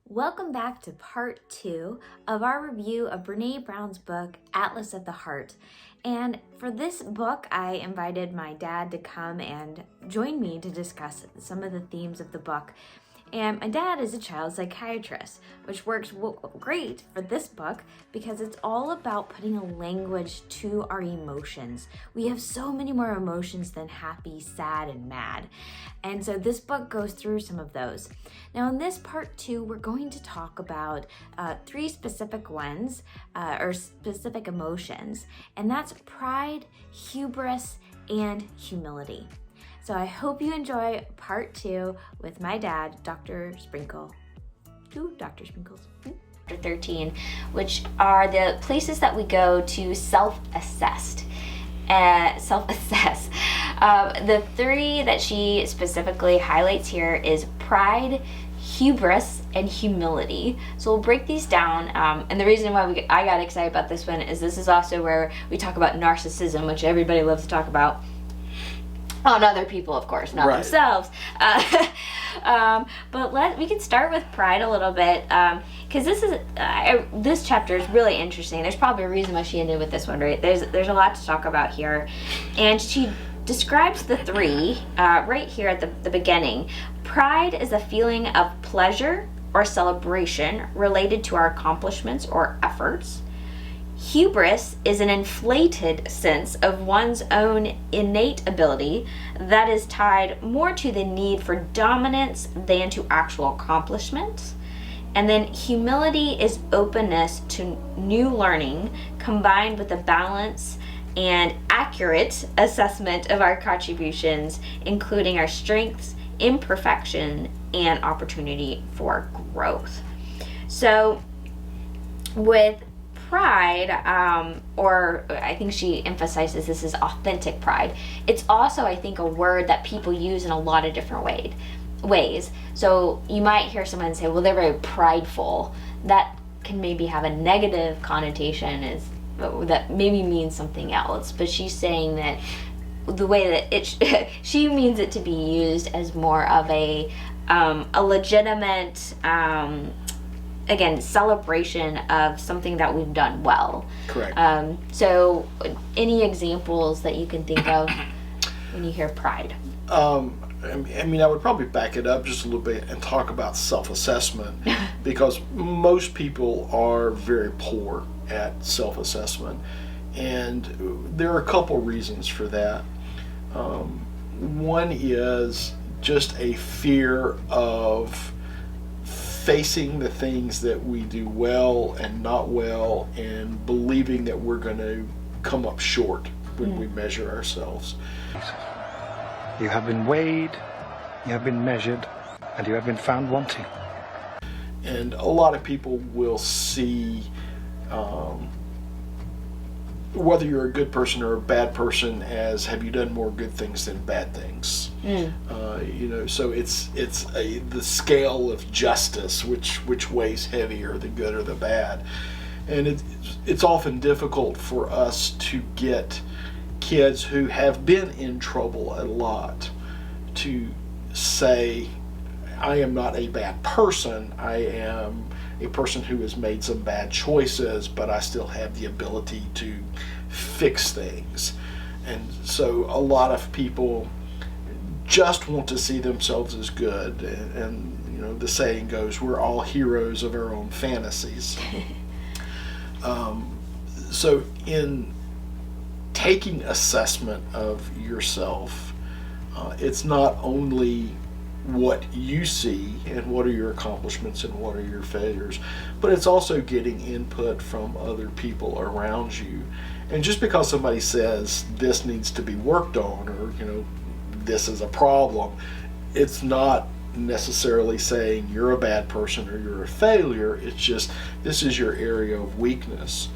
Welcome back to part 2 of our review of Brene Brown's book, Atlas of the Heart. And for this book, I invited my dad to come and join me to discuss some of the themes of the book. And my dad is a child psychiatrist, which works great for this book because it's all about putting a language to our emotions. We have so many more emotions than happy, sad, and mad. And so this book goes through some of those. Now in this part 2, we're going to talk about 3 specific ones, or specific emotions, and that's pride, hubris, and humility. So I hope you enjoy part 2 with my dad, Dr. Sprinkle. 2 Dr. Sprinkles. Chapter 13, which are the places that we go to self-assess. The 3 that she specifically highlights here is pride, hubris, and humility. So we'll break these down, and the reason why I got excited about this one is this is also where we talk about narcissism, which everybody loves to talk about. On other people, of course, not themselves. But we can start with pride a little bit, because this chapter is really interesting. There's probably a reason why she ended with this one, right? There's a lot to talk about here, and she describes the 3 right here at the beginning. Pride is a feeling of pleasure or celebration related to our accomplishments or efforts. Hubris is an inflated sense of one's own innate ability that is tied more to the need for dominance than to actual accomplishment. And then humility is openness to new learning combined with a balance and accurate assessment of our contributions, including our strengths, imperfection, and opportunity for growth. So with pride, or I think she emphasizes this is authentic pride. It's also, I think, a word that people use in a lot of different ways. So you might hear someone say, well, they're very prideful. That can maybe have a negative connotation, that maybe means something else. But she's saying that the way that she means it to be used as more of a legitimate again, celebration of something that we've done well. Correct. So any examples that you can think of when you hear pride? I would probably back it up just a little bit and talk about self-assessment because most people are very poor at self-assessment, and there are a couple reasons for that. One is just a fear of facing the things that we do well and not well, and believing that we're going to come up short when we measure ourselves. You have been weighed, you have been measured, and you have been found wanting. And a lot of people will see whether you're a good person or a bad person as, have you done more good things than bad things? So it's the scale of justice, which weighs heavier, the good or the bad. And it's often difficult for us to get kids who have been in trouble a lot to say, I am not a bad person, I am a person who has made some bad choices, but I still have the ability to fix things. And so a lot of people just want to see themselves as good, and the saying goes, we're all heroes of our own fantasies. So in taking assessment of yourself, it's not only what you see and what are your accomplishments and what are your failures, but it's also getting input from other people around you. And just because somebody says this needs to be worked on, or this is a problem, it's not necessarily saying you're a bad person or you're a failure. It's just, this is your area of weakness.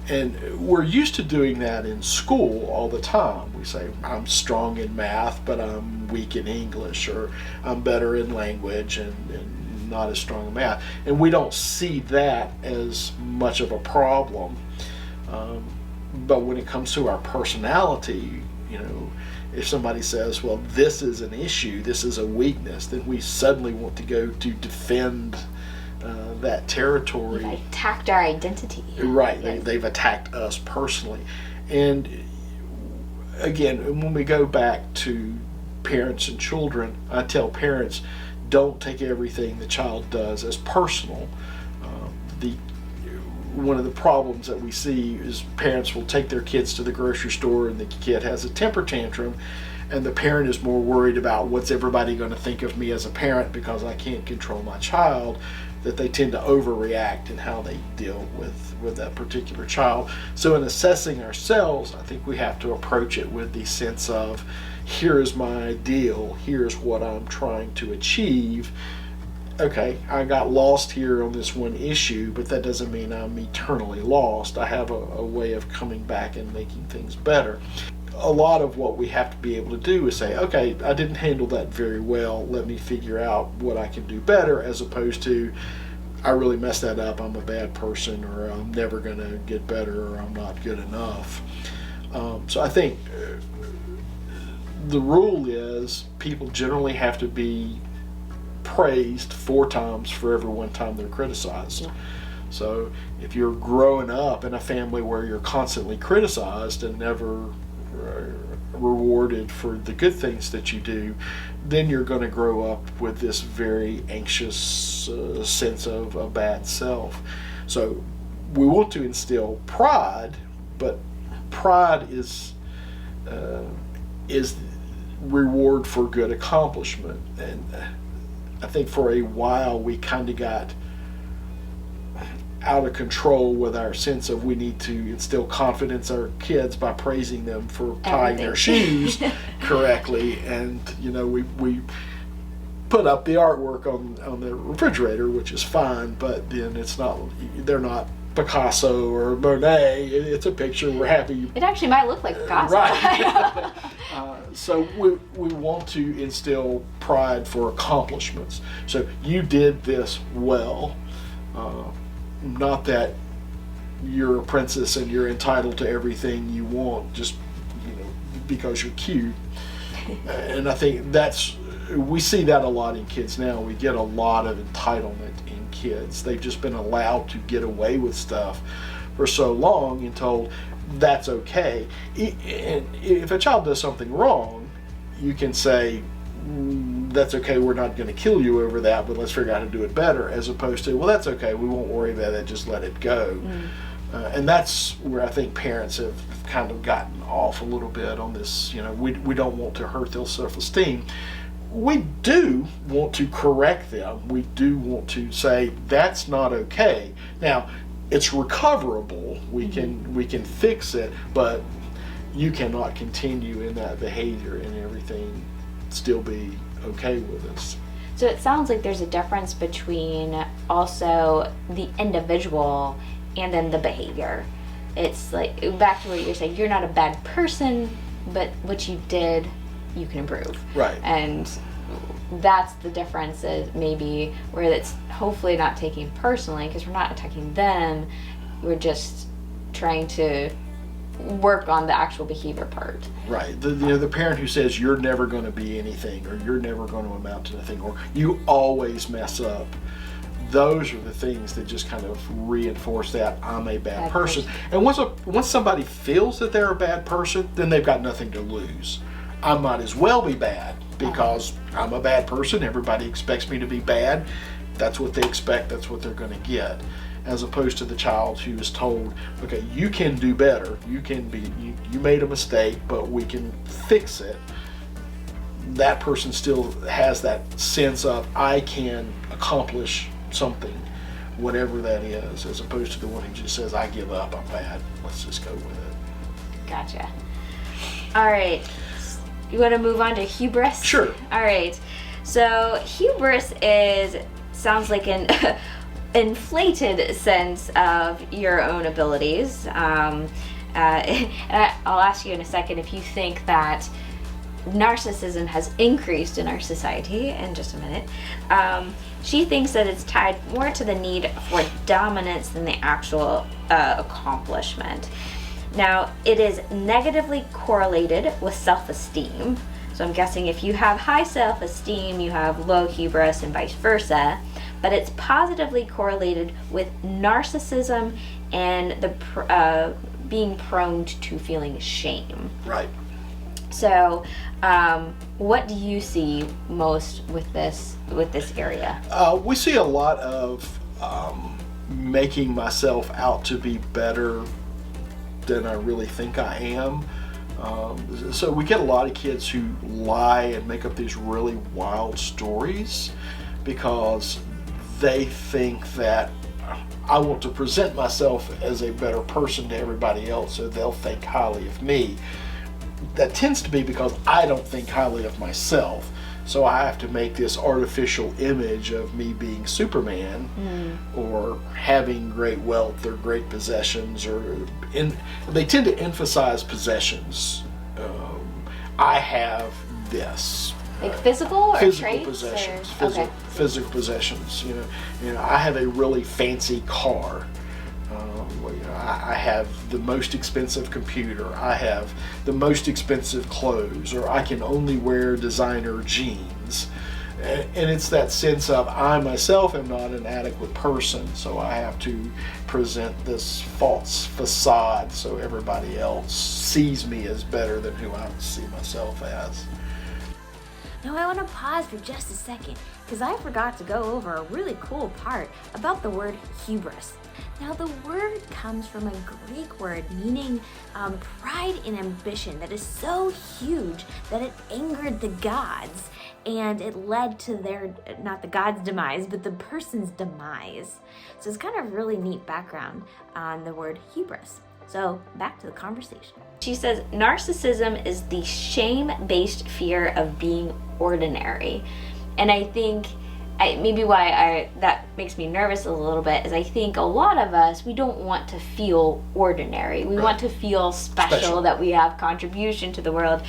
And we're used to doing that in school all the time. We say, I'm strong in math, but I'm weak in English, or I'm better in language and not as strong in math. And we don't see that as much of a problem. But when it comes to our personality, if somebody says, well, this is an issue, this is a weakness, then we suddenly want to go to defend that territory. They've attacked our identity. Right, Yes. they've attacked us personally. And again, when we go back to parents and children, I tell parents, don't take everything the child does as personal. The one of the problems that we see is parents will take their kids to the grocery store and the kid has a temper tantrum, and the parent is more worried about what's everybody going to think of me as a parent because I can't control my child, that they tend to overreact in how they deal with that particular child. So in assessing ourselves, I think we have to approach it with the sense of, here is my ideal, here's what I'm trying to achieve. Okay, I got lost here on this one issue, but that doesn't mean I'm eternally lost. I have a way of coming back and making things better. A lot of what we have to be able to do is say, okay, I didn't handle that very well, let me figure out what I can do better, as opposed to, I really messed that up, I'm a bad person, or I'm never going to get better, or I'm not good enough. So I think the rule is people generally have to be praised 4 times for every 1 time they're criticized. Yeah. So if you're growing up in a family where you're constantly criticized and never rewarded for the good things that you do, then you're going to grow up with this very anxious sense of a bad self. So we want to instill pride, but pride is reward for good accomplishment. And I think for a while we kind of got out of control with our sense of we need to instill confidence in our kids by praising them for tying their shoes correctly. And we put up the artwork on the refrigerator, which is fine, but then they're not Picasso or Monet. It's a picture. We're happy. It actually might look like Picasso. Right. So we want to instill pride for accomplishments. So you did this well. Not that you're a princess and you're entitled to everything you want just because you're cute. And I think we see that a lot in kids now. We get a lot of entitlement in kids. They've just been allowed to get away with stuff for so long and told that's okay. And if a child does something wrong, you can say, that's okay, we're not going to kill you over that, but let's figure out how to do it better, as opposed to, well, that's okay, we won't worry about it, just let it go. And that's where I think parents have kind of gotten off a little bit on this. We don't want to hurt their self-esteem. We do want to correct them. We do want to say that's not okay. Now, it's recoverable. We can fix it, but you cannot continue in that behavior and everything still be okay with us. So it sounds like there's a difference between also the individual and then the behavior. It's like, back to what you're saying, you're not a bad person, but what you did, you can improve. Right. And that's the difference, is maybe where it's hopefully not taking personally, because we're not attacking them, we're just trying to work on the actual behavior part. Right. The parent who says you're never going to be anything, or you're never going to amount to nothing, or you always mess up. Those are the things that just kind of reinforce that I'm a bad person. And once somebody feels that they're a bad person, then they've got nothing to lose. I might as well be bad because I'm a bad person. Everybody expects me to be bad. That's what they expect. That's what they're going to get. As opposed to the child who is told, okay, you can do better. You made a mistake, but we can fix it. That person still has that sense of, I can accomplish something, whatever that is, as opposed to the one who just says, I give up, I'm bad, let's just go with it. Gotcha. All right. You want to move on to hubris? Sure. All right. So hubris sounds like an inflated sense of your own abilities. And I'll ask you in a second if you think that narcissism has increased in our society in just a minute. She thinks that it's tied more to the need for dominance than the actual accomplishment. Now, it is negatively correlated with self-esteem. So I'm guessing if you have high self-esteem, you have low hubris and vice versa. but it's positively correlated with narcissism and the being prone to feeling shame. Right. So, what do you see most with this area? We see a lot of making myself out to be better than I really think I am. So we get a lot of kids who lie and make up these really wild stories because they think that I want to present myself as a better person to everybody else, so they'll think highly of me. That tends to be because I don't think highly of myself. So I have to make this artificial image of me being Superman or having great wealth or great possessions, they tend to emphasize possessions. I have this. Like physical or physical traits? possessions. Okay. Physical possessions. You know, I have a really fancy car. I have the most expensive computer. I have the most expensive clothes, or I can only wear designer jeans. And it's that sense of I myself am not an adequate person, so I have to present this false facade so everybody else sees me as better than who I see myself as. Now I want to pause for just a second because I forgot to go over a really cool part about the word hubris. Now the word comes from a Greek word meaning pride and ambition that is so huge that it angered the gods, and it led to their, not the god's demise, but the person's demise. So it's kind of really neat background on the word hubris. So back to the conversation. She says, narcissism is the shame-based fear of being ordinary. And I think maybe why that makes me nervous a little bit is I think a lot of us, we don't want to feel ordinary. We want to feel special, that we have contribution to the world.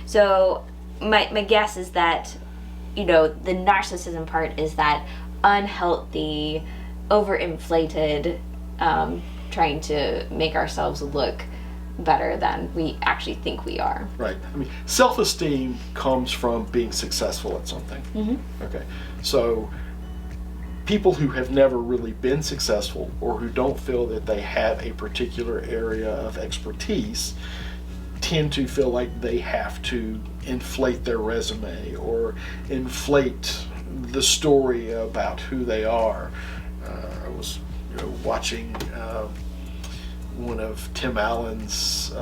So my guess is that, the narcissism part is that unhealthy, overinflated, trying to make ourselves look better than we actually think we are. Right. I mean, self-esteem comes from being successful at something. Mm-hmm. Okay. So people who have never really been successful or who don't feel that they have a particular area of expertise tend to feel like they have to inflate their resume or inflate the story about who they are. I was watching one of Tim Allen's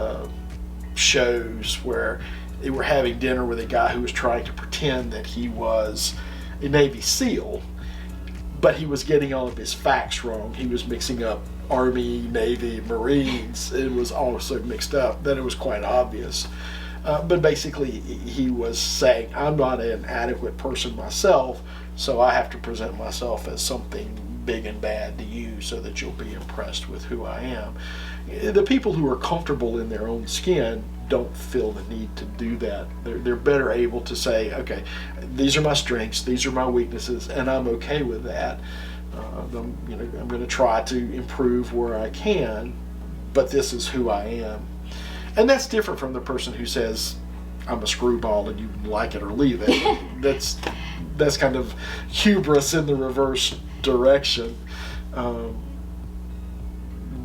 shows where they were having dinner with a guy who was trying to pretend that he was a Navy SEAL, but he was getting all of his facts wrong. He was mixing up Army, Navy, Marines. It was all so mixed up that it was quite obvious. But basically he was saying, I'm not an adequate person myself, so I have to present myself as something big and bad to you so that you'll be impressed with who I am. The people who are comfortable in their own skin don't feel the need to do that. They're better able to say, okay, these are my strengths, these are my weaknesses, and I'm okay with that. I'm going to try to improve where I can, but this is who I am. And that's different from the person who says, I'm a screwball and you like it or leave it. That's kind of hubris in the reverse direction.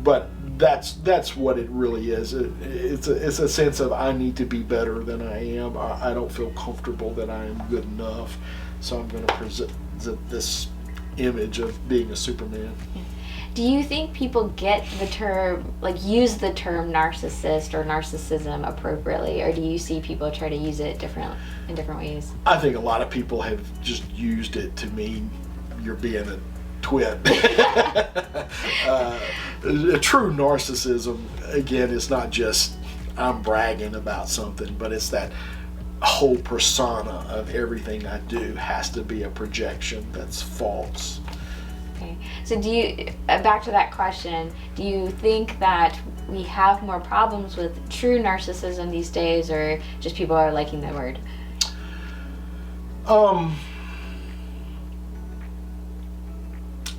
But that's what it really is. It's a sense of I need to be better than I am. I don't feel comfortable that I am good enough, so I'm going to present this image of being a Superman. Do you think people get the term, use the term narcissist or narcissism appropriately, or do you see people try to use it in different ways? I think a lot of people have just used it to mean you're being a twit. A true narcissism, again, is not just I'm bragging about something, but it's that whole persona of everything I do has to be a projection that's false. Okay. So back to that question, do you think that we have more problems with true narcissism these days, or just people are liking the word?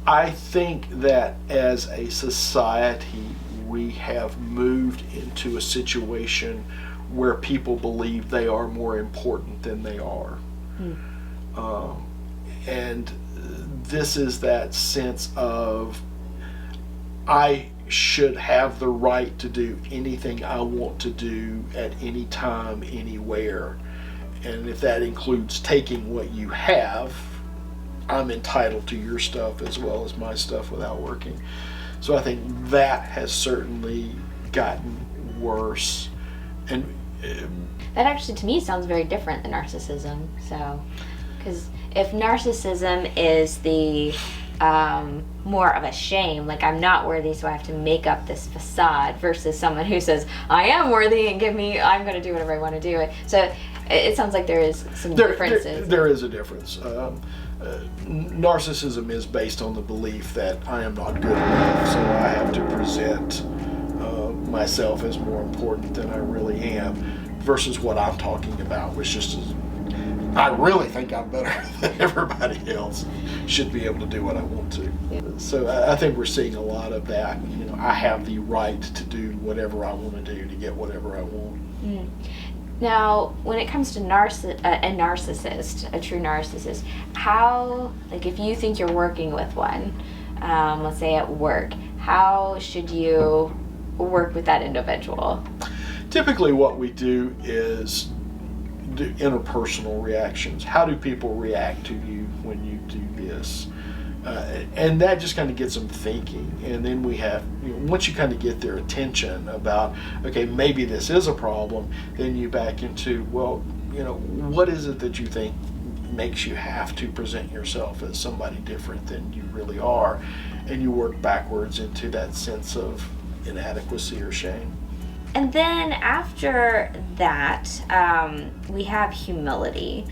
I think that as a society, we have moved into a situation where people believe they are more important than they are. And this is that sense of I should have the right to do anything I want to do at any time, anywhere. And if that includes taking what you have, I'm entitled to your stuff as well as my stuff without working. So I think that has certainly gotten worse. And that actually, to me, sounds very different than narcissism. So, because if narcissism is the more of a shame, like I'm not worthy, so I have to make up this facade, versus someone who says I am worthy and I'm going to do whatever I want to do. So it sounds like there is some differences. There is a difference. Narcissism is based on the belief that I am not good enough, so I have to present myself as more important than I really am, versus what I'm talking about, which just is, I really think I'm better than everybody else, should be able to do what I want to. Yeah. So I think we're seeing a lot of that. I have the right to do whatever I want to do to get whatever I want. Mm. Now, when it comes to a narcissist, a true narcissist, how, like if you think you're working with one, let's say at work, how should you work with that individual? Typically what we do is do interpersonal reactions. How do people react to you when you do this? And that just kind of gets them thinking. And then we have, once you kind of get their attention about, okay, maybe this is a problem, then you back into, well, what is it that you think makes you have to present yourself as somebody different than you really are? And you work backwards into that sense of inadequacy or shame. And then after that, we have humility.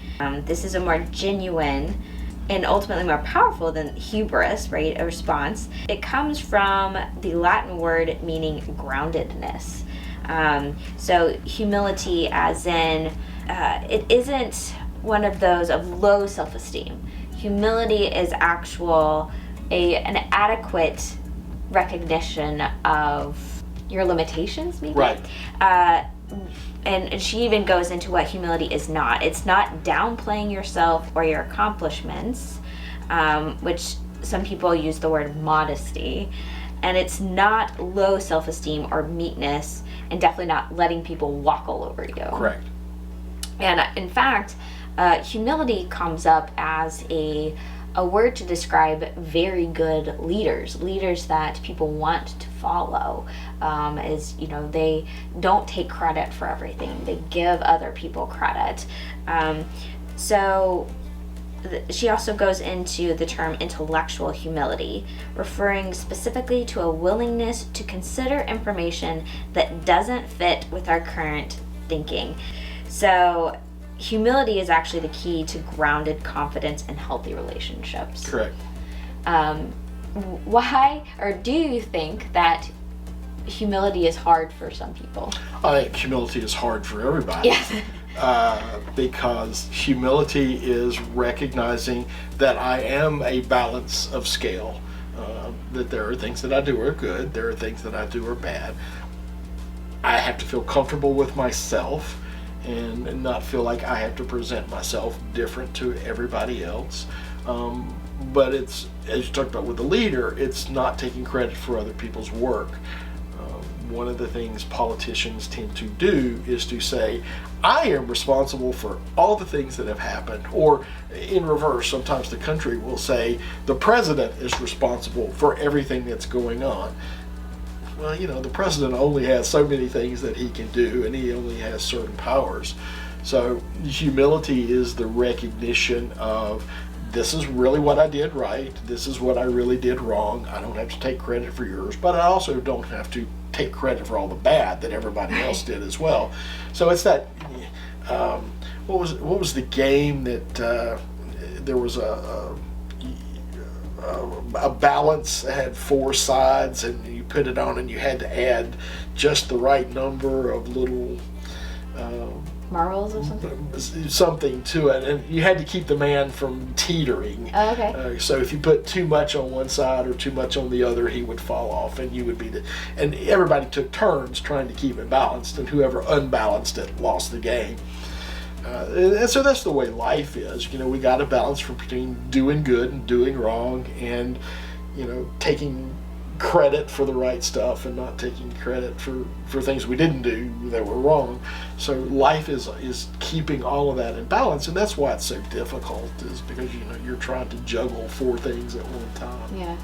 This is a more genuine and ultimately more powerful than hubris, right? A response. It comes from the Latin word meaning groundedness. So humility as in, it isn't one of those of low self-esteem. Humility is an adequate recognition of your limitations, maybe. Right. And she even goes into what humility is not. It's not downplaying yourself or your accomplishments, which some people use the word modesty. And it's not low self-esteem or meekness, and definitely not letting people walk all over you. Correct. And in fact, humility comes up as a word to describe very good leaders that people want to follow. They don't take credit for everything. They give other people credit. She also goes into the term intellectual humility, referring specifically to a willingness to consider information that doesn't fit with our current thinking. So humility is actually the key to grounded confidence and healthy relationships. Correct. Why, or do you think that humility is hard for some people? I think humility is hard for everybody. Yes. Because humility is recognizing that I am a balance of scale. That there are things that I do are good, there are things that I do are bad. I have to feel comfortable with myself and not feel like I have to present myself different to everybody else. But it's, as you talked about with the leader, it's not taking credit for other people's work. One of the things politicians tend to do is to say, I am responsible for all the things that have happened. Or in reverse, sometimes the country will say, the president is responsible for everything that's going on. Well, the president only has so many things that he can do, and he only has certain powers. So humility is the recognition of, this is really what I did right, this is what I really did wrong. I don't have to take credit for yours, but I also don't have to take credit for all the bad that everybody else did as well. So it's that, what was the game that there was a balance that had four sides, and you put it on and you had to add just the right number of little marbles or something to it, and you had to keep the man from teetering. Oh, okay. So if you put too much on one side or too much on the other, he would fall off, and you would be and everybody took turns trying to keep it balanced, and whoever unbalanced it lost the game. And so that's the way life is. We got to balance between doing good and doing wrong, and taking credit for the right stuff and not taking credit for things we didn't do that were wrong. So life is keeping all of that in balance, and that's why it's so difficult, is because you're trying to juggle 4 things at one time. Yeah.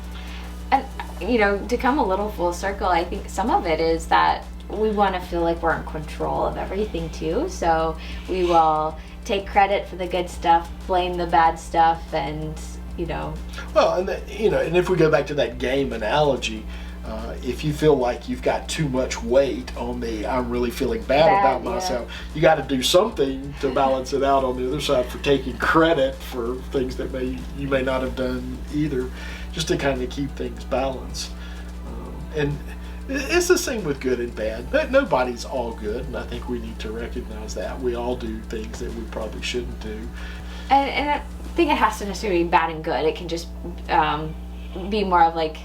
And to come a little full circle, I think some of it is that we want to feel like we're in control of everything too. So we will take credit for the good stuff, blame the bad stuff, and Well, and and if we go back to that game analogy, if you feel like you've got too much weight on the I'm really feeling bad about myself, you got to do something to balance it out on the other side for taking credit for things that you may not have done either, just to kind of keep things balanced. And it's the same with good and bad. Nobody's all good, and I think we need to recognize that. We all do things that we probably shouldn't do. And I think it has to necessarily be bad and good. It can just be more of like,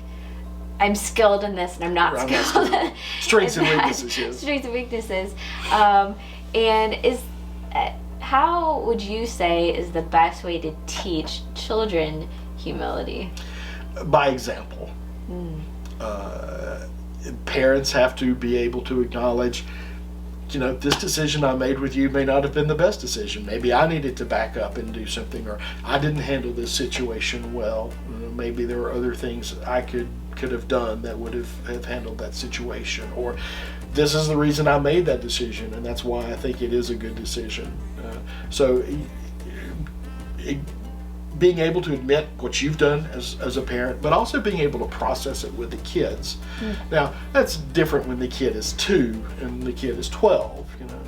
I'm skilled in this and I'm not skilled. Strengths and weaknesses, yes. Strengths and weaknesses. And how would you say is the best way to teach children humility? By example. Parents have to be able to acknowledge, this decision I made with you may not have been the best decision. Maybe I needed to back up and do something, or I didn't handle this situation well. Maybe there were other things I could have done that would have handled that situation, or this is the reason I made that decision, and that's why I think it is a good decision. Being able to admit what you've done as a parent, but also being able to process it with the kids. Now, that's different when the kid is 2 and the kid is 12.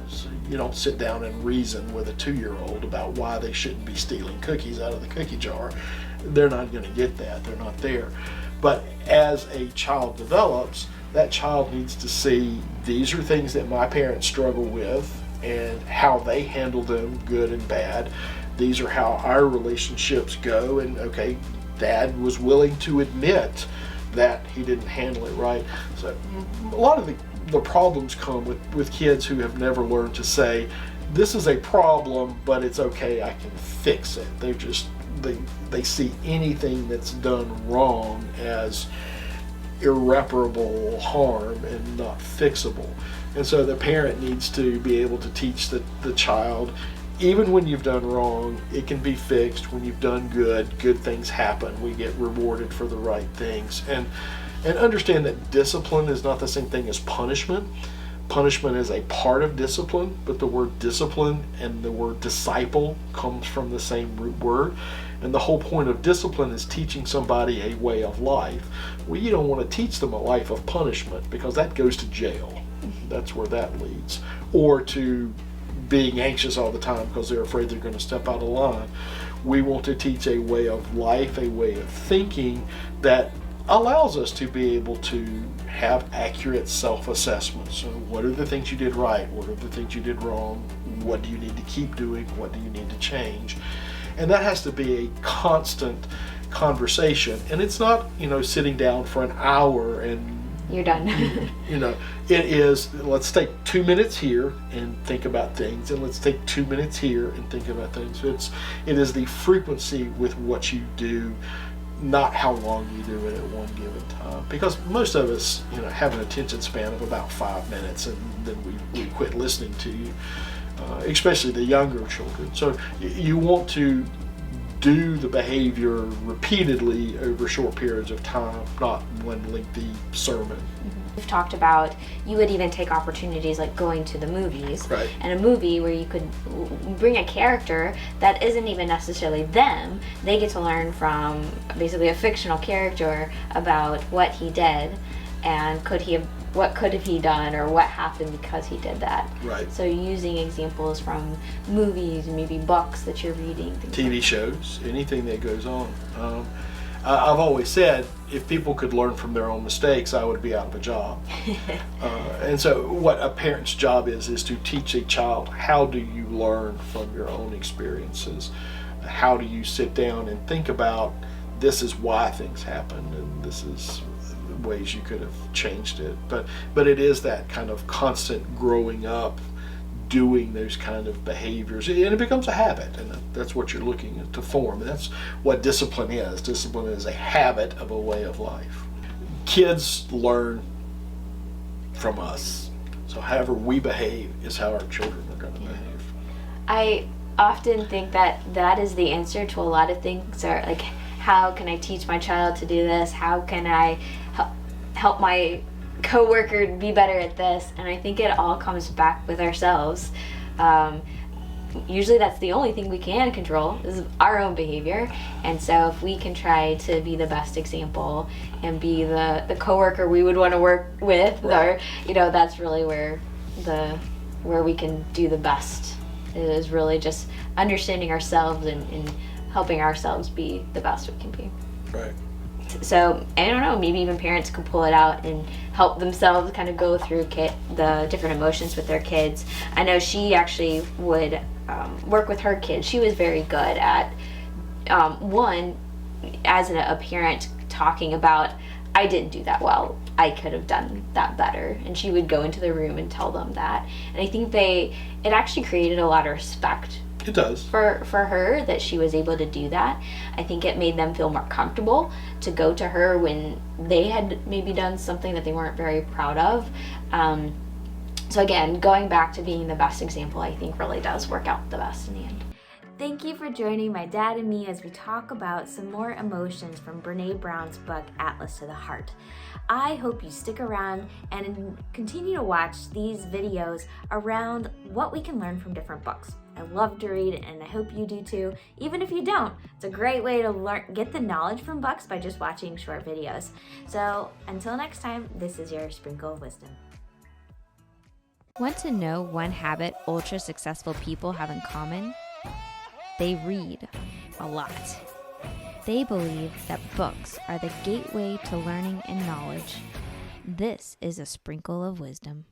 So you don't sit down and reason with a 2-year-old about why they shouldn't be stealing cookies out of the cookie jar. They're not going to get that. They're not there. But as a child develops, that child needs to see, these are things that my parents struggle with and how they handle them, good and bad. These are how our relationships go, and okay, Dad was willing to admit that he didn't handle it right. So a lot of the problems come with kids who have never learned to say, this is a problem, but it's okay, I can fix it. They see anything that's done wrong as irreparable harm and not fixable. And so the parent needs to be able to teach the child, even when you've done wrong, it can be fixed. When you've done good things happen. We get rewarded for the right things. And understand that discipline is not the same thing as punishment. Punishment is a part of discipline, but the word discipline and the word disciple comes from the same root word. And the whole point of discipline is teaching somebody a way of life. Well, you don't want to teach them a life of punishment, because that goes to jail. That's where that leads. Or to being anxious all the time because they're afraid they're going to step out of line. We want to teach a way of life, a way of thinking that allows us to be able to have accurate self-assessment. So what are the things you did right? What are the things you did wrong? What do you need to keep doing? What do you need to change? And that has to be a constant conversation. And it's not, sitting down for an hour and you're done. It is, let's take 2 minutes here and think about things, and let's take 2 minutes here and think about things. It is the frequency with what you do, not how long you do it at one given time. Because most of us, have an attention span of about 5 minutes, and then we quit listening to you, especially the younger children. So you want to do the behavior repeatedly over short periods of time, not one lengthy sermon. We've talked about, you would even take opportunities like going to the movies. Right. And a movie where you could bring a character that isn't even necessarily them. They get to learn from basically a fictional character about what he did and what could have he done, or what happened because he did that. Right. So using examples from movies, maybe books that you're reading, TV shows, anything that goes on. I've always said, if people could learn from their own mistakes, I would be out of a job. And so what a parent's job is to teach a child, how do you learn from your own experiences? How do you sit down and think about, this is why things happened, and this is ways you could have changed it. But it is that kind of constant growing up, doing those kind of behaviors, and it becomes a habit, and that's what you're looking to form. And that's what discipline is. Discipline is a habit of a way of life. Kids learn from us, so however we behave is how our children are going to behave. I often think that is the answer to a lot of things. Are like, how can I teach my child to do this? How can I help my coworker be better at this? And I think it all comes back with ourselves. Usually that's the only thing we can control is our own behavior. And so if we can try to be the best example and be the coworker we would want to work with, Right. or that's really where we can do the best. It is really just understanding ourselves and helping ourselves be the best we can be. Right. So I don't know, maybe even parents could pull it out and help themselves kind of go through the different emotions with their kids. I know she actually would work with her kids. She was very good at one, as a parent, talking about, I didn't do that well, I could have done that better, and she would go into the room and tell them that. And I think it actually created a lot of respect. It does. For her, that she was able to do that. I think it made them feel more comfortable to go to her when they had maybe done something that they weren't very proud of. So again, going back to being the best example, I think really does work out the best in the end. Thank you for joining my dad and me as we talk about some more emotions from Brene Brown's book, Atlas to the Heart. I hope you stick around and continue to watch these videos around what we can learn from different books. I love to read, and I hope you do too. Even if you don't, it's a great way to get the knowledge from books by just watching short videos. So until next time, this is your Sprinkle of Wisdom. Want to know one habit ultra successful people have in common? They read a lot. They believe that books are the gateway to learning and knowledge. This is a Sprinkle of Wisdom.